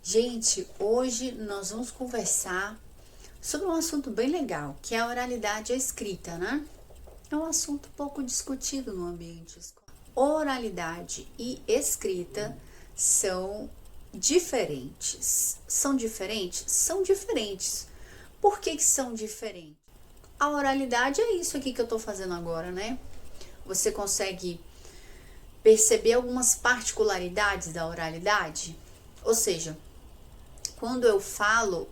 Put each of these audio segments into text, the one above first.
Gente, hoje nós vamos conversar sobre um assunto bem legal, que é a oralidade e a escrita, né? É um assunto pouco discutido no ambiente escolar. Oralidade e escrita são diferentes. São diferentes? São diferentes. Por que são diferentes? A oralidade é isso aqui que eu tô fazendo agora, né? Você consegue perceber algumas particularidades da oralidade? Ou seja, quando eu falo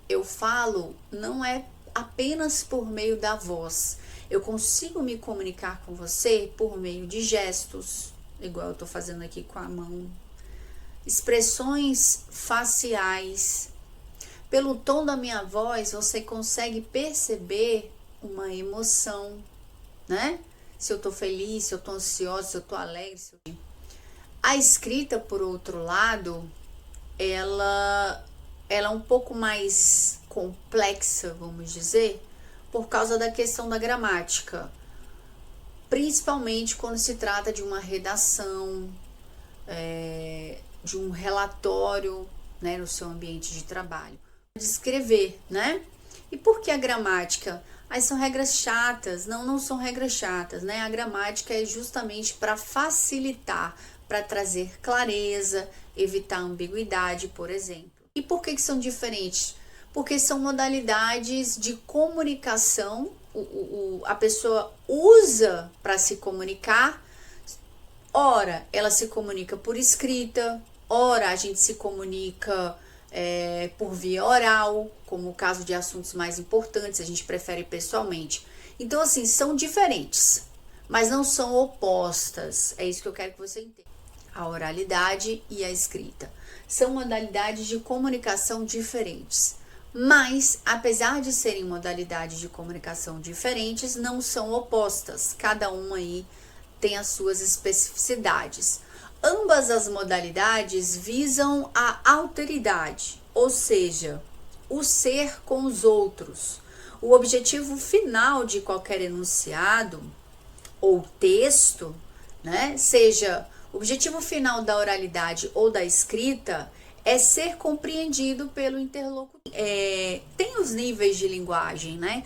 não é apenas por meio da voz. Eu consigo me comunicar com você por meio de gestos, igual eu tô fazendo aqui com a mão, expressões faciais. Pelo tom da minha voz, você consegue perceber uma emoção, né? Se eu tô feliz, se eu tô ansiosa, se eu tô alegre. A escrita, por outro lado, ela é um pouco mais complexa, vamos dizer, por causa da questão da gramática, principalmente quando se trata de uma redação, de um relatório, né, no seu ambiente de trabalho, de escrever, né? E por que a gramática? Aí são regras chatas? Não são regras chatas, né? A gramática é justamente para facilitar, para trazer clareza, evitar ambiguidade, por exemplo. E por que são diferentes? Porque são modalidades de comunicação, a pessoa usa para se comunicar. Ora, ela se comunica por escrita, ora a gente se comunica por via oral, como o caso de assuntos mais importantes, a gente prefere pessoalmente. Então, assim, são diferentes, mas não são opostas. É isso que eu quero que você entenda. A oralidade e a escrita são modalidades de comunicação diferentes, mas apesar de serem modalidades de comunicação diferentes, não são opostas. Cada uma aí tem as suas especificidades. Ambas as modalidades visam a alteridade, ou seja, o ser com os outros. O objetivo final de qualquer enunciado ou texto, né, seja o objetivo final da oralidade ou da escrita, é ser compreendido pelo interlocutor. Tem os níveis de linguagem, né?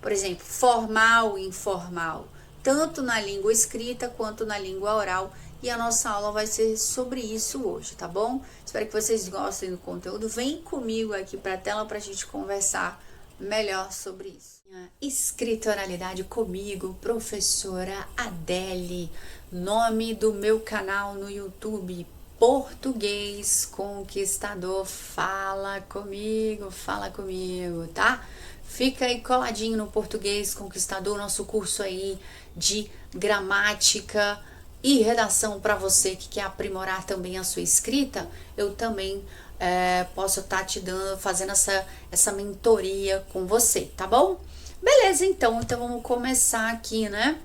Por exemplo, formal e informal, tanto na língua escrita quanto na língua oral. E a nossa aula vai ser sobre isso hoje, tá bom? Espero que vocês gostem do conteúdo. Vem comigo aqui para a tela para a gente conversar melhor sobre isso. Escrita e oralidade comigo, professora Adele. Nome do meu canal no YouTube, Português Conquistador. Fala comigo, tá? Fica aí coladinho no Português Conquistador, nosso curso aí de gramática e redação para você que quer aprimorar também a sua escrita. Eu também posso estar te dando, fazendo essa mentoria com você, tá bom? Beleza, então vamos começar aqui, né?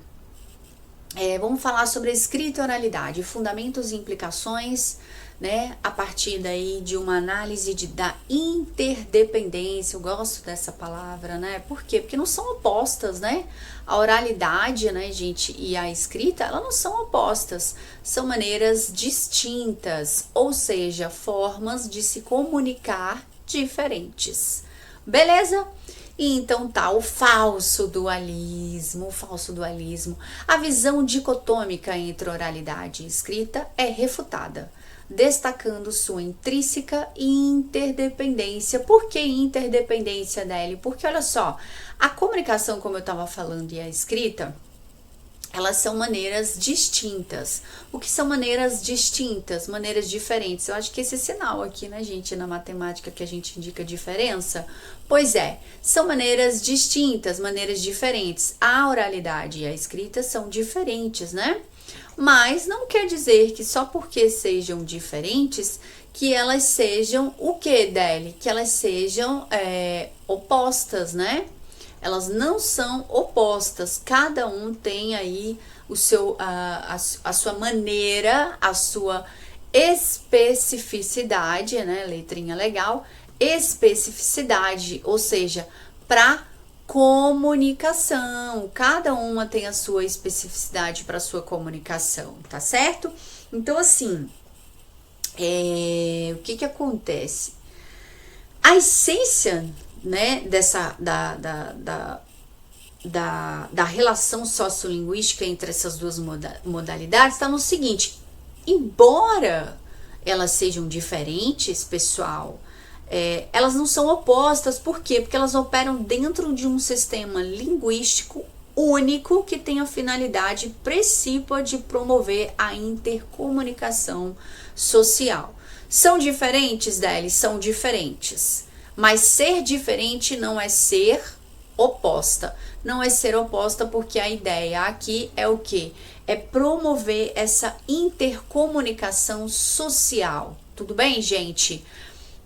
Vamos falar sobre a escrita e oralidade, fundamentos e implicações, né? A partir daí de uma análise da interdependência. Eu gosto dessa palavra, né? Por quê? Porque não são opostas, né? A oralidade, né, gente, e a escrita, elas não são opostas, são maneiras distintas, ou seja, formas de se comunicar diferentes. Beleza? E então tá, o falso dualismo. A visão dicotômica entre oralidade e escrita é refutada, destacando sua intrínseca interdependência. Por que interdependência, Nelly? Porque olha só, a comunicação, como eu estava falando, e a escrita, elas são maneiras distintas. O que são maneiras distintas? Maneiras diferentes. Eu acho que esse sinal aqui, né, gente, na matemática que a gente indica diferença. Pois são maneiras distintas, maneiras diferentes. A oralidade e a escrita são diferentes, né? Mas não quer dizer que só porque sejam diferentes, que elas sejam o que, Deli? Que elas sejam opostas, né? Elas não são opostas, cada um tem aí a sua maneira, a sua especificidade, né? Letrinha legal, especificidade, ou seja, para comunicação. Cada uma tem a sua especificidade para sua comunicação, tá certo? Então, assim, o que acontece? A essência, né, da relação sociolinguística entre essas duas modalidades está no seguinte: embora elas sejam diferentes, pessoal, elas não são opostas. Por quê? Porque elas operam dentro de um sistema linguístico único que tem a finalidade precípua de promover a intercomunicação social. São diferentes, Deli? São diferentes. Mas ser diferente não é ser oposta. Não é ser oposta porque a ideia aqui é o quê? É promover essa intercomunicação social. Tudo bem, gente?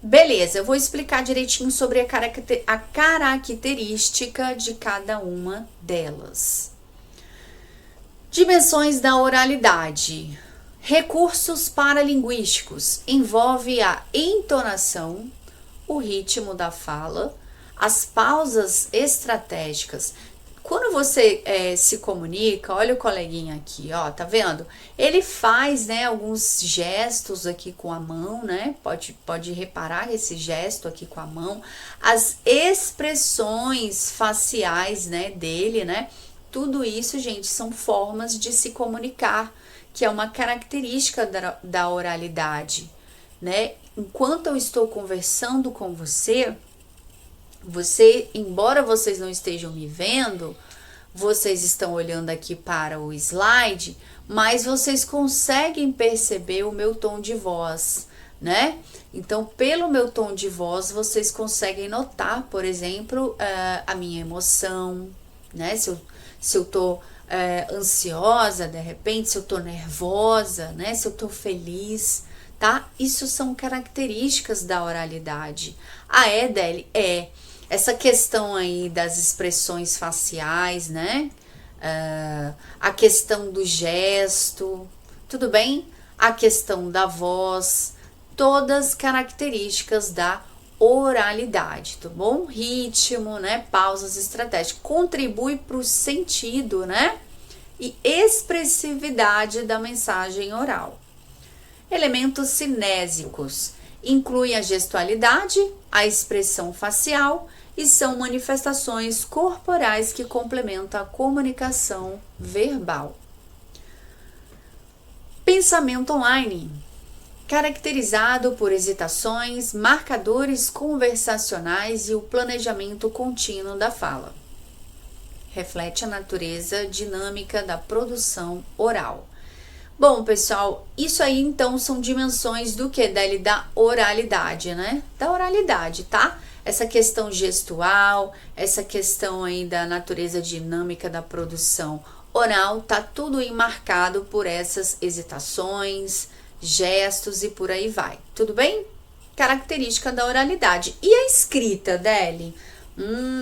Beleza, eu vou explicar direitinho sobre a característica de cada uma delas. Dimensões da oralidade. Recursos paralinguísticos. Envolve a entonação, o ritmo da fala, as pausas estratégicas. Quando você se comunica, olha o coleguinha aqui, ó, tá vendo? Ele faz, né, alguns gestos aqui com a mão, né? Pode reparar esse gesto aqui com a mão, as expressões faciais, né, dele, né? Tudo isso, gente, são formas de se comunicar, que é uma característica da oralidade, né? Enquanto eu estou conversando com você, embora vocês não estejam me vendo, vocês estão olhando aqui para o slide, mas vocês conseguem perceber o meu tom de voz, né? Então, pelo meu tom de voz, vocês conseguem notar, por exemplo, a minha emoção, né? Se eu tô ansiosa, de repente, se eu tô nervosa, né? Se eu tô feliz, tá? Isso são características da oralidade. Deli, essa questão aí das expressões faciais, né? A questão do gesto, tudo bem? A questão da voz, todas características da oralidade, tá bom? Ritmo, né? Pausas estratégicas, contribui para o sentido, né? E expressividade da mensagem oral. Elementos cinésicos. Inclui a gestualidade, a expressão facial e são manifestações corporais que complementam a comunicação verbal. Pensamento online. Caracterizado por hesitações, marcadores conversacionais e o planejamento contínuo da fala. Reflete a natureza dinâmica da produção oral. Bom, pessoal, isso aí então são dimensões do que? Da oralidade, né? Da oralidade, tá? Essa questão gestual, essa questão aí da natureza dinâmica da produção oral, tá tudo aí marcado por essas hesitações, gestos e por aí vai. Tudo bem? Característica da oralidade. E a escrita, Deli?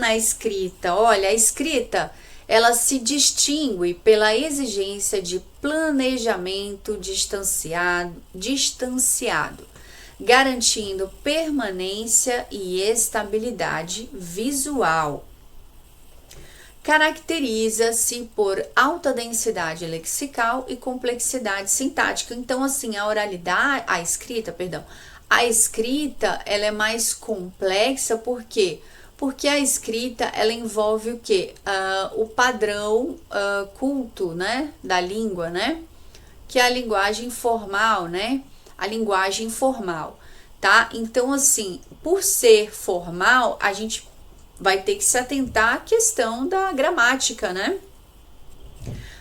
A escrita, olha, a escrita, ela se distingue pela exigência de planejamento distanciado, garantindo permanência e estabilidade visual. Caracteriza-se por alta densidade lexical e complexidade sintática. Então, assim, a escrita, ela é mais complexa, por quê? Porque a escrita, ela envolve o quê? O padrão culto, né, da língua, né? Que é a linguagem formal, né? A linguagem formal, tá? Então, assim, por ser formal, a gente vai ter que se atentar à questão da gramática, né?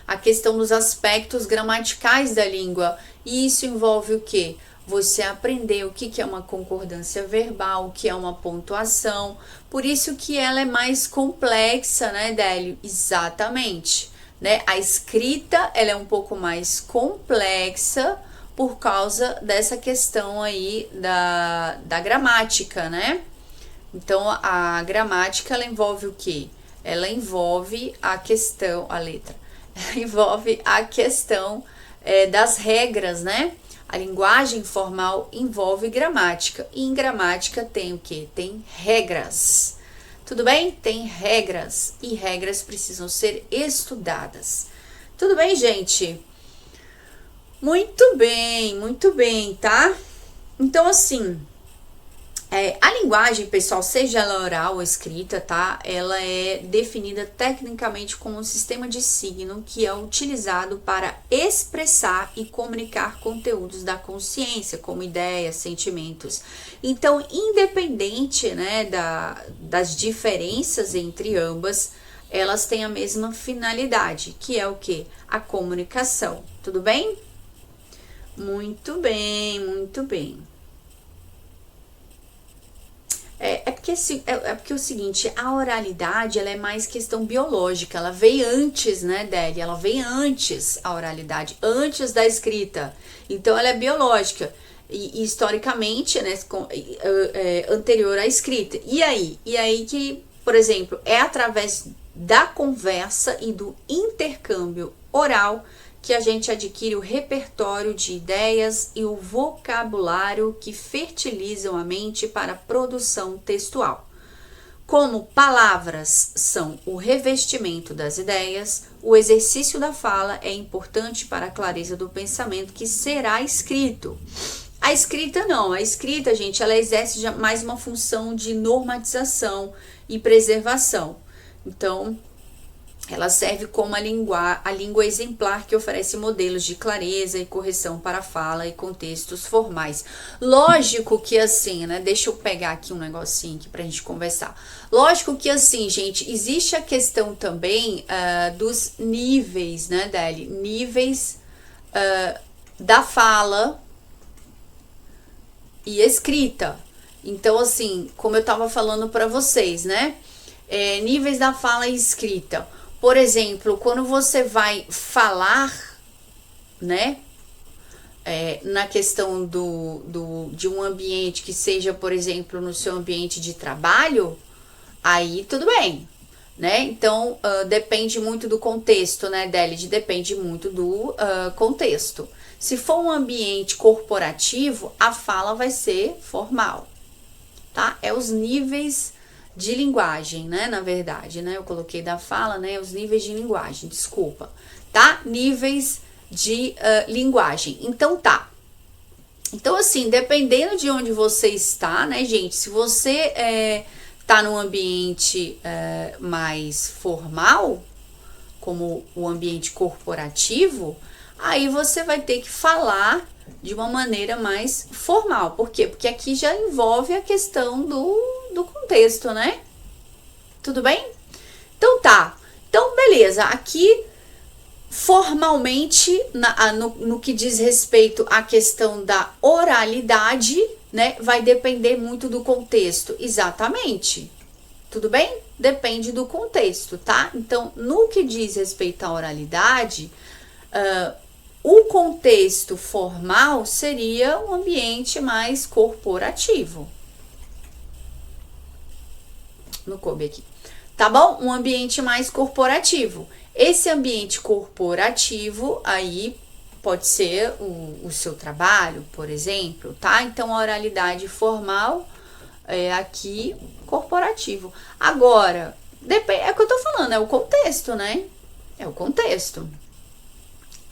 A questão dos aspectos gramaticais da língua. E isso envolve o quê? Você aprender o que é uma concordância verbal, o que é uma pontuação. Por isso que ela é mais complexa, né, Délio? Exatamente. Né? A escrita, ela é um pouco mais complexa por causa dessa questão aí da gramática, né? Então, a gramática, ela envolve o quê? Ela envolve a questão, a letra, ela envolve a questão das regras, né? A linguagem formal envolve gramática. E em gramática tem o quê? Tem regras. Tudo bem? Tem regras. E regras precisam ser estudadas. Tudo bem, gente? Muito bem, tá? Então, assim, a linguagem, pessoal, seja ela oral ou escrita, tá? Ela é definida tecnicamente como um sistema de signo que é utilizado para expressar e comunicar conteúdos da consciência, como ideias, sentimentos. Então, independente, né, das diferenças entre ambas, elas têm a mesma finalidade, que é o quê? A comunicação. Tudo bem? Muito bem, muito bem. Porque é o seguinte, a oralidade, ela é mais questão biológica, ela veio antes, né, Deli? Ela veio antes, a oralidade, antes da escrita. Então, ela é biológica e historicamente, né, anterior à escrita. E aí que, por exemplo, é através da conversa e do intercâmbio oral que a gente adquire o repertório de ideias e o vocabulário que fertilizam a mente para a produção textual. Como palavras são o revestimento das ideias, o exercício da fala é importante para a clareza do pensamento que será escrito. A escrita não, a escrita, gente, ela exerce mais uma função de normatização e preservação. Então, ela serve como a língua exemplar que oferece modelos de clareza e correção para a fala e contextos formais. Lógico que assim, né? Deixa eu pegar aqui um negocinho aqui pra gente conversar. Lógico que assim, gente, existe a questão também dos níveis, né, Deli? Níveis da fala e escrita. Então, assim, como eu tava falando para vocês, né? Níveis da fala e escrita. Por exemplo, quando você vai falar, né, na questão de um ambiente que seja, por exemplo, no seu ambiente de trabalho, aí tudo bem, né? Então, depende muito do contexto, né, Deli? Depende muito do contexto. Se for um ambiente corporativo, a fala vai ser formal, tá? É os níveis de linguagem, né, na verdade, né, eu coloquei da fala, né, os níveis de linguagem, desculpa, tá, níveis de linguagem, então tá, então assim, dependendo de onde você está, né, gente, se você tá num ambiente mais formal, como o ambiente corporativo, aí você vai ter que falar de uma maneira mais formal. Por quê? Porque aqui já envolve a questão do contexto, né? Tudo bem? Então tá. Então, beleza. Aqui, formalmente, no que diz respeito à questão da oralidade, né? Vai depender muito do contexto. Exatamente. Tudo bem? Depende do contexto, tá? Então, no que diz respeito à oralidade, o contexto formal seria um ambiente mais corporativo. Não coube aqui. Tá bom? Um ambiente mais corporativo. Esse ambiente corporativo aí pode ser o seu trabalho, por exemplo, tá? Então, a oralidade formal é aqui corporativo. Agora, é o que eu tô falando, é o contexto, né? É o contexto.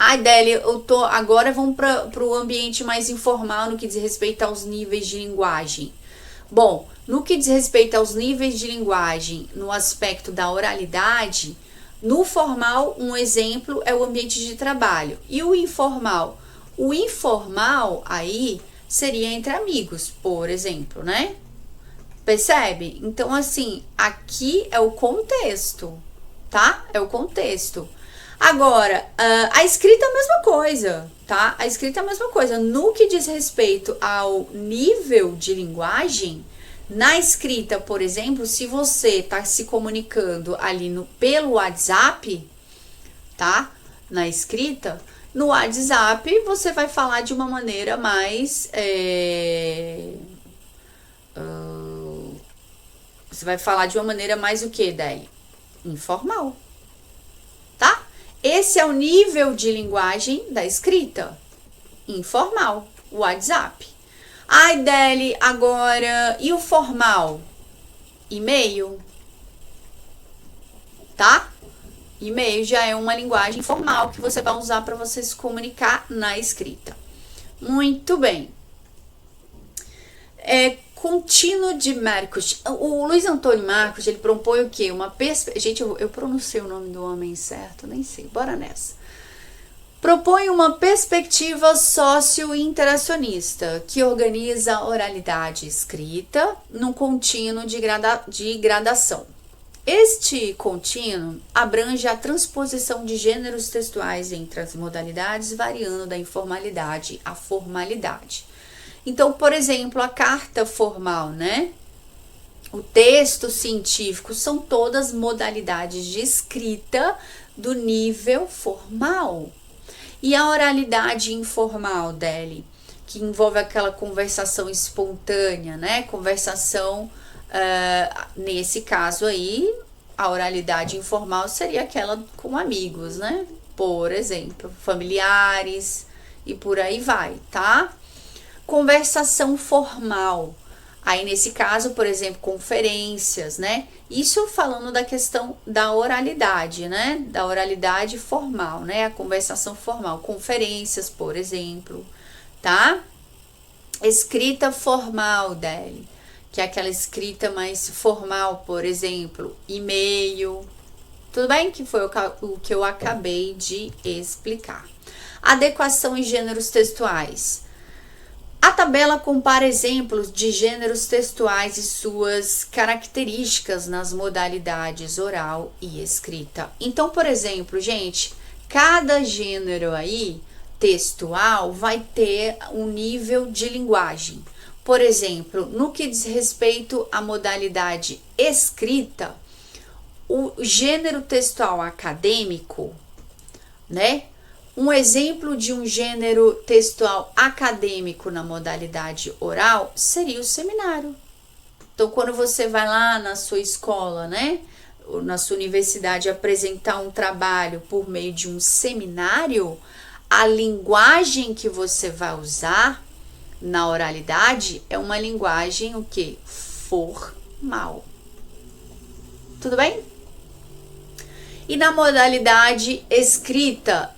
Ai, Deli, agora vamos para o ambiente mais informal no que diz respeito aos níveis de linguagem. Bom, no que diz respeito aos níveis de linguagem, no aspecto da oralidade, no formal, um exemplo é o ambiente de trabalho. E o informal? O informal, aí, seria entre amigos, por exemplo, né? Percebe? Então, assim, aqui é o contexto, tá? É o contexto. Agora, a escrita é a mesma coisa, tá? A escrita é a mesma coisa. No que diz respeito ao nível de linguagem, na escrita, por exemplo, se você está se comunicando ali pelo WhatsApp, tá? Na escrita, no WhatsApp você vai falar de uma maneira mais... você vai falar de uma maneira mais o que, Deli? Informal, tá? Esse é o nível de linguagem da escrita. Informal, WhatsApp. Ai, Deli, agora, e o formal? E-mail, tá? E-mail já é uma linguagem formal que você vai usar para você se comunicar na escrita. Muito bem. Contínuo de Marcos. O Luiz Antônio Marcos, ele propõe o quê? Gente, eu pronunciei o nome do homem certo, nem sei, bora nessa. Propõe uma perspectiva socio-interacionista que organiza a oralidade escrita num contínuo de gradação. Este contínuo abrange a transposição de gêneros textuais entre as modalidades, variando da informalidade à formalidade. Então, por exemplo, a carta formal, né? O texto científico são todas modalidades de escrita do nível formal. E a oralidade informal dele, que envolve aquela conversação espontânea, né? Conversação, nesse caso aí, a oralidade informal seria aquela com amigos, né? Por exemplo, familiares e por aí vai, tá? Conversação formal. Aí, nesse caso, por exemplo, conferências, né? Isso falando da questão da oralidade, né? Da oralidade formal, né? A conversação formal. Conferências, por exemplo, tá? Escrita formal dele, que é aquela escrita mais formal, por exemplo, e-mail. Tudo bem? Que foi o que eu acabei de explicar. Adequação em gêneros textuais. A tabela compara exemplos de gêneros textuais e suas características nas modalidades oral e escrita. Então, por exemplo, gente, cada gênero aí textual vai ter um nível de linguagem. Por exemplo, no que diz respeito à modalidade escrita, o gênero textual acadêmico, né? Um exemplo de um gênero textual acadêmico na modalidade oral seria o seminário. Então, quando você vai lá na sua escola, né, ou na sua universidade apresentar um trabalho por meio de um seminário, a linguagem que você vai usar na oralidade é uma linguagem o quê? Formal. Tudo bem? E na modalidade escrita,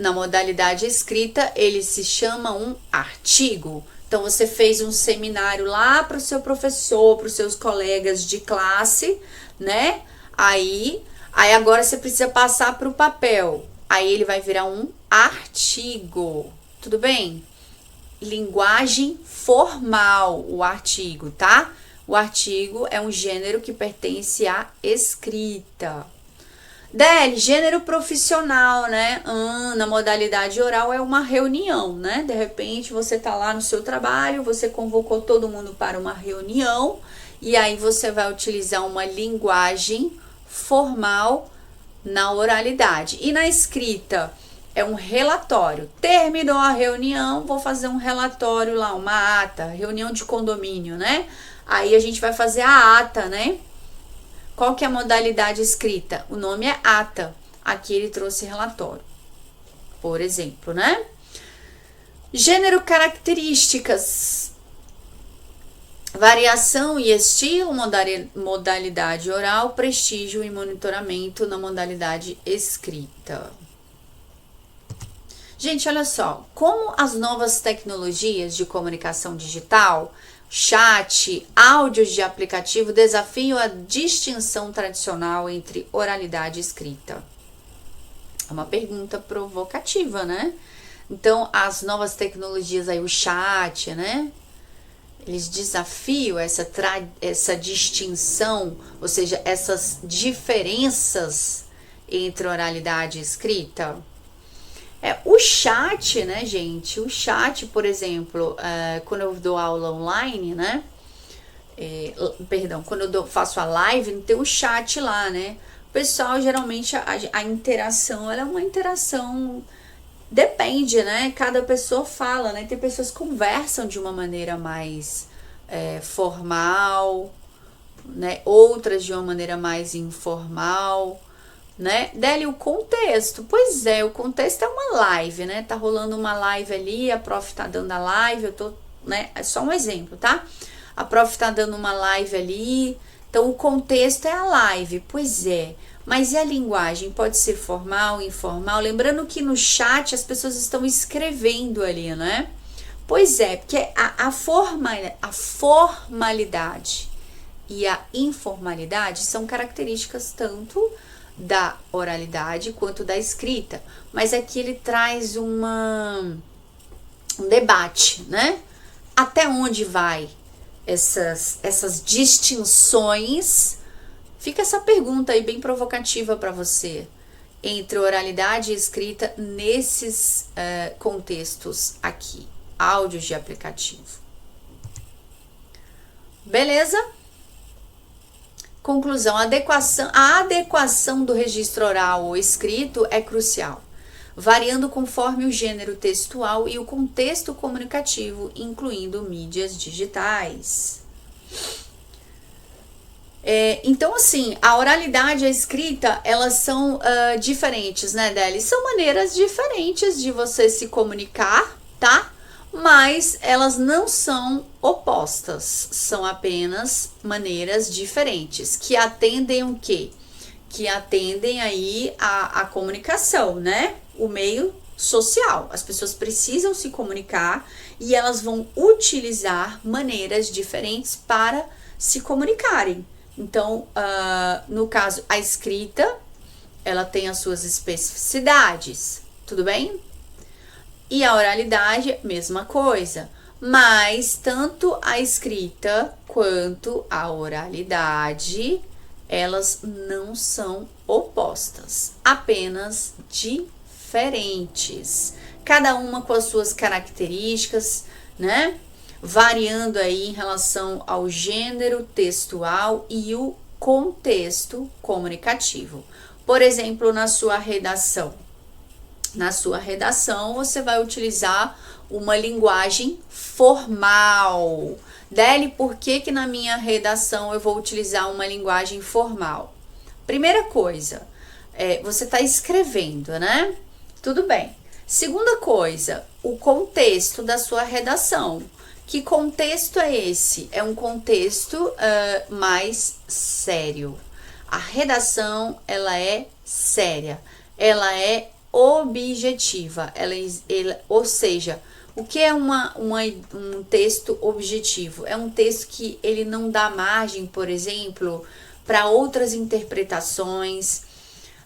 ele se chama um artigo. Então, você fez um seminário lá para o seu professor, para os seus colegas de classe, né? Aí agora você precisa passar para o papel. Aí ele vai virar um artigo. Tudo bem? Linguagem formal, o artigo, tá? O artigo é um gênero que pertence à escrita. DL, gênero profissional, né? Na modalidade oral é uma reunião, né? De repente você tá lá no seu trabalho, você convocou todo mundo para uma reunião e aí você vai utilizar uma linguagem formal na oralidade. E na escrita é um relatório. Terminou a reunião, vou fazer um relatório lá, uma ata, reunião de condomínio, né? Aí a gente vai fazer a ata, né? Qual que é a modalidade escrita? O nome é ata. Aqui ele trouxe relatório, por exemplo, né? Gênero, características. Variação e estilo, modalidade oral, prestígio e monitoramento na modalidade escrita. Gente, olha só, como as novas tecnologias de comunicação digital, chat, áudios de aplicativo desafiam a distinção tradicional entre oralidade e escrita? É uma pergunta provocativa, né? Então, as novas tecnologias aí, o chat, né? Eles desafiam essa distinção, ou seja, essas diferenças entre oralidade e escrita. O chat, né, gente? O chat, por exemplo, quando eu dou aula online, né? Quando eu faço a live, não tem o chat lá, né? O pessoal, geralmente, a interação, ela é uma interação... Depende, né? Cada pessoa fala, né? Tem pessoas que conversam de uma maneira mais formal, né? Outras de uma maneira mais informal, né? Dele, o contexto. Pois é, o contexto é uma live, né? Tá rolando uma live ali, a prof tá dando a live, eu tô, né? É só um exemplo, tá? A prof tá dando uma live ali, então o contexto é a live, pois é. Mas e a linguagem? Pode ser formal, informal? Lembrando que no chat as pessoas estão escrevendo ali, né? Pois é, porque a formalidade e a informalidade são características tanto da oralidade quanto da escrita, mas aqui ele traz um debate, né? Até onde vai essas distinções? Fica essa pergunta aí bem provocativa para você, entre oralidade e escrita nesses contextos aqui, áudios de aplicativo. Beleza? Conclusão, a adequação do registro oral ou escrito é crucial, variando conforme o gênero textual e o contexto comunicativo, incluindo mídias digitais. Então, assim, a oralidade e a escrita, elas são diferentes, né, Deli? São maneiras diferentes de você se comunicar, tá? Mas elas não são opostas, são apenas maneiras diferentes, que atendem o quê? Que atendem aí a comunicação, né? O meio social. As pessoas precisam se comunicar e elas vão utilizar maneiras diferentes para se comunicarem. Então, no caso, a escrita, ela tem as suas especificidades, tudo bem? E a oralidade, mesma coisa. Mas tanto a escrita quanto a oralidade, elas não são opostas, apenas diferentes. Cada uma com as suas características, né? Variando aí em relação ao gênero textual e o contexto comunicativo. Por exemplo, na sua redação. Na sua redação, você vai utilizar uma linguagem formal. Deli, por que na minha redação eu vou utilizar uma linguagem formal? Primeira coisa, você está escrevendo, né? Tudo bem. Segunda coisa, o contexto da sua redação. Que contexto é esse? É um contexto mais sério. A redação, ela é séria, ela é objetiva, ou seja, o que é um texto objetivo? É um texto que ele não dá margem, por exemplo, para outras interpretações.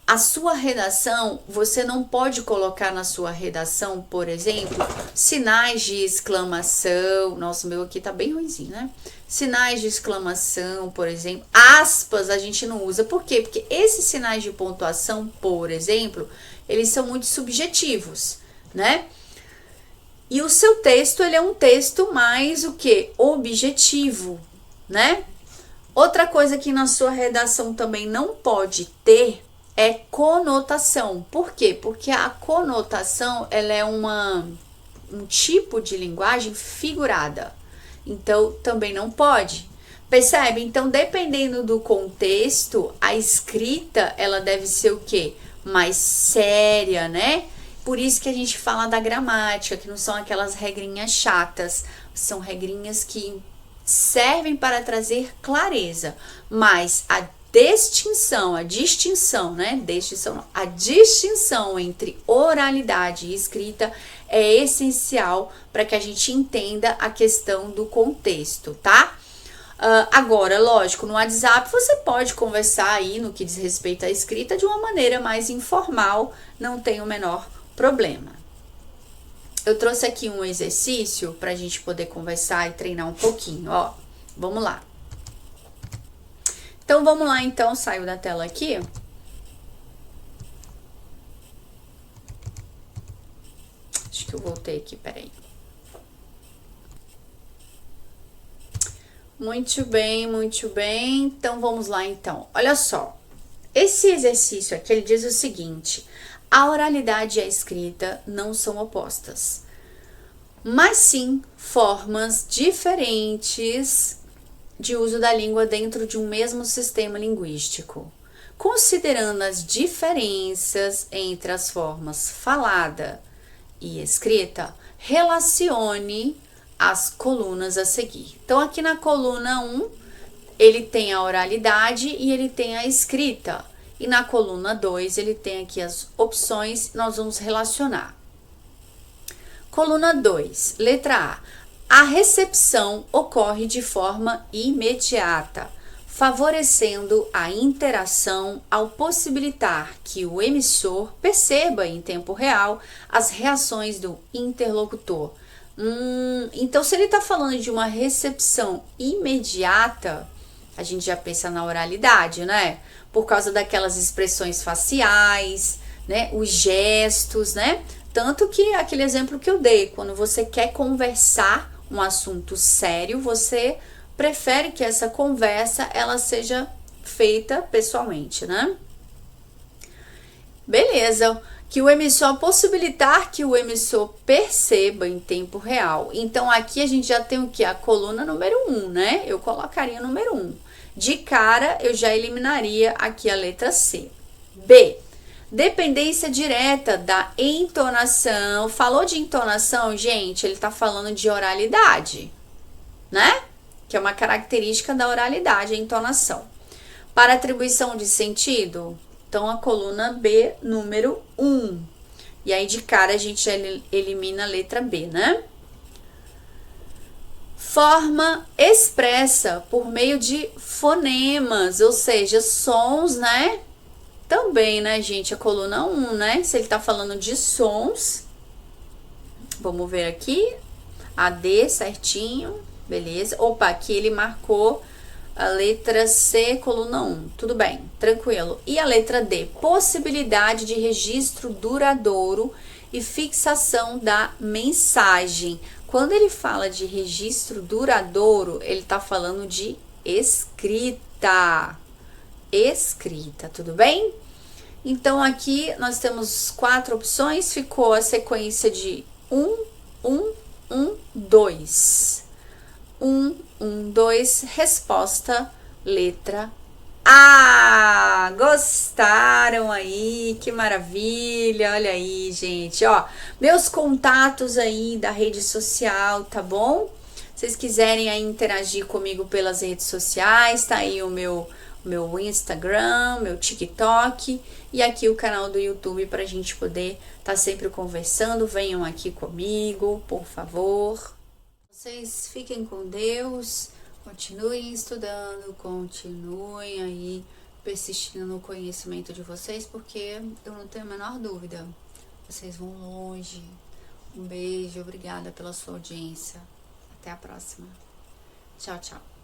A sua redação, você não pode colocar na sua redação, por exemplo, sinais de exclamação. Nossa, o meu aqui tá bem ruimzinho, né? Sinais de exclamação, por exemplo. Aspas a gente não usa. Por quê? Porque esses sinais de pontuação, por exemplo, eles são muito subjetivos, né? E o seu texto, ele é um texto mais o quê? Objetivo, né? Outra coisa que na sua redação também não pode ter é conotação. Por quê? Porque a conotação, ela é um tipo de linguagem figurada. Então, também não pode. Percebe? Então, dependendo do contexto, a escrita, ela deve ser o quê? Mais séria, né? Por isso que a gente fala da gramática, que não são aquelas regrinhas chatas. São regrinhas que servem para trazer clareza. Mas a distinção entre oralidade e escrita é essencial para que a gente entenda a questão do contexto, tá? Agora, lógico, no WhatsApp você pode conversar aí no que diz respeito à escrita de uma maneira mais informal, não tem o menor problema. Eu trouxe aqui um exercício para a gente poder conversar e treinar um pouquinho, ó. Vamos lá. Então, vamos lá, então, saio da tela aqui. Acho que eu voltei aqui, peraí. Muito bem, muito bem. Então, vamos lá, então. Olha só, esse exercício aqui, ele diz o seguinte: a oralidade e a escrita não são opostas, mas sim formas diferentes de uso da língua dentro de um mesmo sistema linguístico. Considerando as diferenças entre as formas falada e escrita, relacione as colunas a seguir. Então, aqui na coluna 1, ele tem a oralidade e ele tem a escrita. E na coluna 2, ele tem aqui as opções, nós vamos relacionar. Coluna 2, letra A. A recepção ocorre de forma imediata, favorecendo a interação ao possibilitar que o emissor perceba em tempo real as reações do interlocutor. Então, se ele está falando de uma recepção imediata, a gente já pensa na oralidade, né? Por causa daquelas expressões faciais, né? Os gestos, né? Tanto que aquele exemplo que eu dei, quando você quer conversar um assunto sério, você prefere que essa conversa ela seja feita pessoalmente, né? Beleza. Que o emissor possibilitar que o emissor perceba em tempo real. Então aqui a gente já tem o que? A coluna número 1, né? Eu colocaria o número 1. De cara eu já eliminaria aqui a letra C. B. Dependência direta da entonação. Falou de entonação, gente, ele tá falando de oralidade, né? Que é uma característica da oralidade, a entonação. Para atribuição de sentido, então a coluna B, número 1. E aí de cara a gente elimina a letra B, né? Forma expressa por meio de fonemas, ou seja, sons, né? Também, né, gente, a coluna 1, né? Se ele tá falando de sons, vamos ver aqui, a D certinho, beleza. Opa, aqui ele marcou a letra C, coluna 1, tudo bem, tranquilo. E a letra D, possibilidade de registro duradouro e fixação da mensagem. Quando ele fala de registro duradouro, ele tá falando de escrita. Escrita, tudo bem? Então aqui nós temos 4 opções, ficou a sequência de 1, 1, 1, 2. 1, 1, 2, resposta letra A. Gostaram aí? Que maravilha! Olha aí, gente, ó, meus contatos aí da rede social, tá bom? Se vocês quiserem aí interagir comigo pelas redes sociais, tá aí o meu Instagram, meu TikTok e aqui o canal do YouTube para a gente poder estar sempre conversando. Venham aqui comigo, por favor. Vocês fiquem com Deus, continuem estudando, continuem aí persistindo no conhecimento de vocês, porque eu não tenho a menor dúvida, vocês vão longe. Um beijo, obrigada pela sua audiência. Até a próxima. Tchau, tchau.